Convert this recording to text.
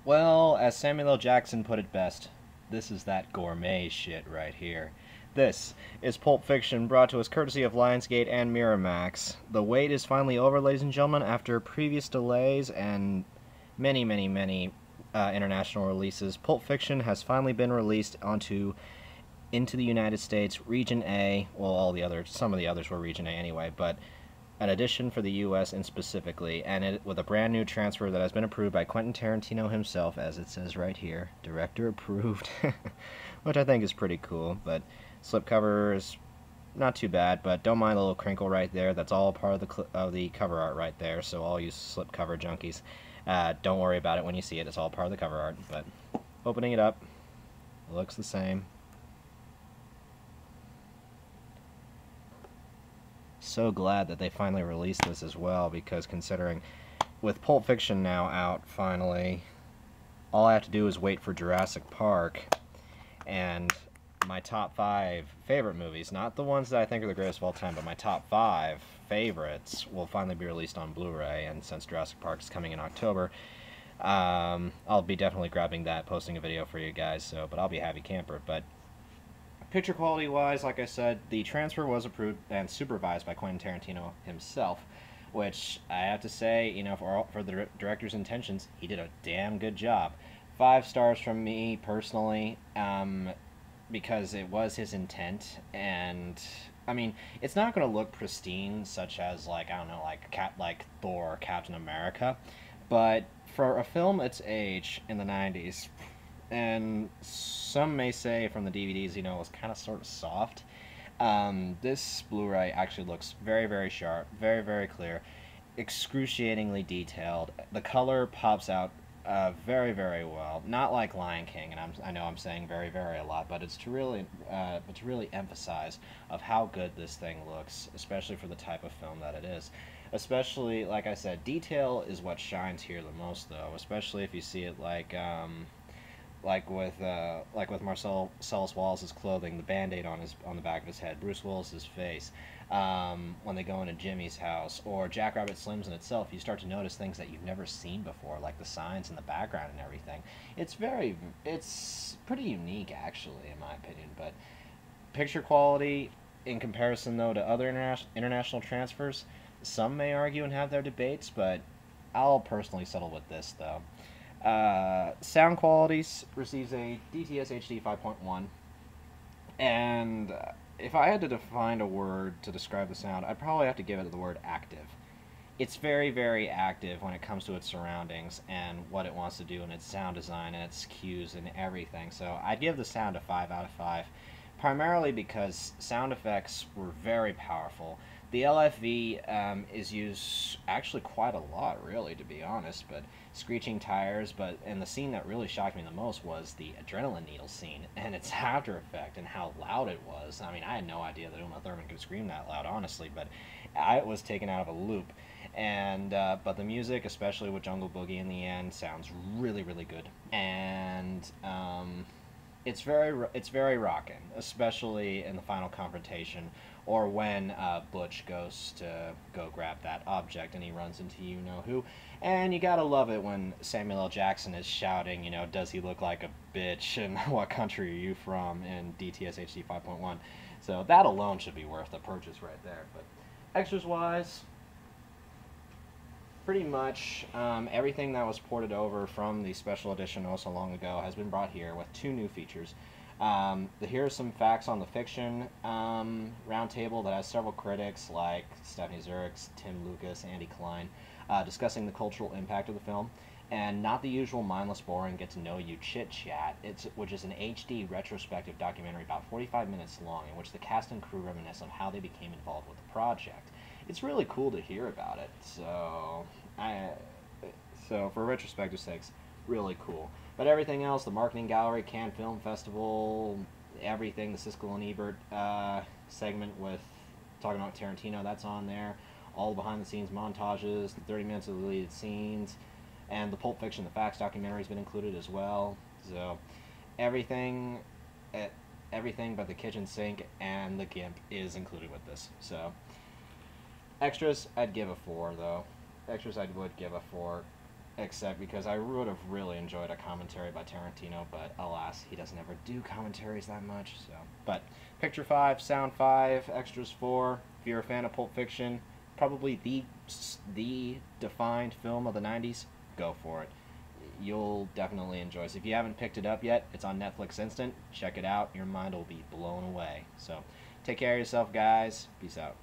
Well, as Samuel L. Jackson put it best, this is that gourmet shit right here. This is Pulp Fiction, brought to us courtesy of Lionsgate and Miramax. The wait is finally over, ladies and gentlemen, after previous delays and many international releases. Pulp Fiction has finally been released into the United States, Region A. Well, some of the others were Region A anyway, but an edition for the U.S. and specifically, and with a brand new transfer that has been approved by Quentin Tarantino himself, as it says right here, director approved, which I think is pretty cool. But slipcover is not too bad, but don't mind the little crinkle right there. That's all part of the cover art right there. So all you slipcover junkies, don't worry about it when you see it. It's all part of the cover art. But opening it up, it looks the same. So glad that they finally released this as well, because considering with Pulp Fiction now out finally, all I have to do is wait for Jurassic Park, and my top 5 favorite movies, not the ones that I think are the greatest of all time, but my top 5 favorites will finally be released on Blu-ray. And since Jurassic Park is coming in October, I'll be definitely grabbing that, posting a video for you guys, but I'll be a happy camper. But picture quality wise, like I said, the transfer was approved and supervised by Quentin Tarantino himself, which I have to say, for the director's intentions, he did a damn good job. 5 stars from me personally, because it was his intent. And I mean, it's not going to look pristine, such as like Thor or Captain America, but for a film its age in the 90s, and some may say from the DVDs, it was kind of sort of soft. This Blu-ray actually looks very sharp, very clear, excruciatingly detailed. The color pops out very well. Not like Lion King, and I know I'm saying very a lot, but it's to really emphasize of how good this thing looks, especially for the type of film that it is. Especially, like I said, detail is what shines here the most, though. Especially if you see it like with Marcellus Wallace's clothing, the Band-Aid on the back of his head, Bruce Willis's face, when they go into Jimmy's house, or Jackrabbit Slim's in itself, you start to notice things that you've never seen before, like the signs in the background and everything. It's pretty unique, actually, in my opinion. But picture quality, in comparison, though, to other international transfers, some may argue and have their debates, but I'll personally settle with this, though. Sound quality receives a DTS-HD 5.1, and if I had to define a word to describe the sound, I'd probably have to give it the word active. It's very active when it comes to its surroundings and what it wants to do in its sound design and its cues and everything. So I'd give the sound a 5 out of 5, primarily because sound effects were very powerful. The LFV is used actually quite a lot, really, to be honest, but screeching tires, and the scene that really shocked me the most was the adrenaline needle scene and its after effect and how loud it was. I mean, I had no idea that Uma Thurman could scream that loud, honestly, but I was taken out of a loop. And but the music, especially with Jungle Boogie in the end, sounds really good, and it's very rockin', especially in the final confrontation, or when Butch goes to go grab that object and he runs into you-know-who. And you gotta love it when Samuel L. Jackson is shouting, does he look like a bitch, and what country are you from, in DTS HD 5.1. So that alone should be worth the purchase right there. But extras-wise, pretty much everything that was ported over from the special edition oh so long ago has been brought here with 2 new features. Here are some facts on the fiction roundtable that has several critics like Stephanie Zurich, Tim Lucas, Andy Klein, discussing the cultural impact of the film, and not the usual mindless, boring, get-to-know-you chit-chat, which is an HD retrospective documentary about 45 minutes long, in which the cast and crew reminisce on how they became involved with the project. It's really cool to hear about it, so for retrospective sakes, really cool. But everything else, the marketing gallery, Cannes Film Festival, everything, the Siskel and Ebert segment with talking about Tarantino, that's on there. All the behind-the-scenes montages, the 30 minutes of deleted scenes, and the Pulp Fiction, the Facts documentary's been included as well. So everything but the kitchen sink and the GIMP is included with this. So extras, I'd give a 4, though. Extras, I would give a 4. except because I would have really enjoyed a commentary by Tarantino, but alas, he doesn't ever do commentaries that much. So, but picture 5, sound 5, extras 4. If you're a fan of Pulp Fiction, probably the defined film of the '90s, go for it. You'll definitely enjoy it. So if you haven't picked it up yet, it's on Netflix Instant. Check it out. Your mind will be blown away. So, take care of yourself, guys. Peace out.